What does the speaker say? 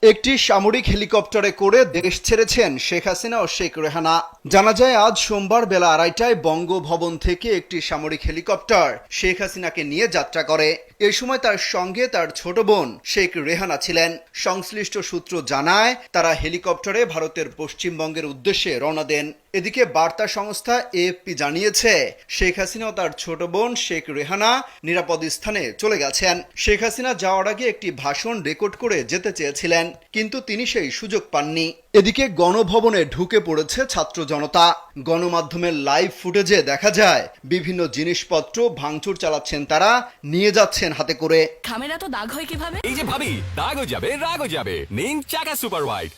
একটি সামরিক হেলিকপ্টারে করে দেশ ছেড়েছেন শেখ হাসিনা ও শেখ রেহানা। জানা যায় আজ সোমবার বেলা 2:30টায় বঙ্গভবন থেকে একটি সামরিক হেলিকপ্টার শেখ হাসিনাকে নিয়ে যাত্রা করে। এ সময় তার সঙ্গে তার ছোট বোন শেখ রেহানা ছিলেন। সংশ্লিষ্ট সূত্র জানায় তারা হেলিকপ্টারে ভারতের পশ্চিমবঙ্গের উদ্দেশ্যে রওনা দেন। এদিকে বার্তা সংস্থা এএফপি জানিয়েছে শেখ হাসিনা ও তার ছোট বোন শেখ রেহানা নিরাপদ স্থানে চলে গেছেন। শেখ হাসিনা যাওয়ার আগে একটি ভাষণ রেকর্ড করে যেতে চেয়েছিলেন, কিন্তু তিনি সেই সুযোগ পাননি। এদিকে গণভবনে ঢুকে পড়েছে ছাত্র জনতা। গণমাধ্যমের লাইভ ফুটেজে দেখা যায় বিভিন্ন জিনিসপত্র ভাঙচুর চালাচ্ছেন তারা, নিয়ে যাচ্ছেন হাতে করে। খামেরা তো দাগ হয় কিভাবে? এই যে ভাবি, দাগও যাবে রাগও যাবে। নিন চাকা সুপার হোয়াইট।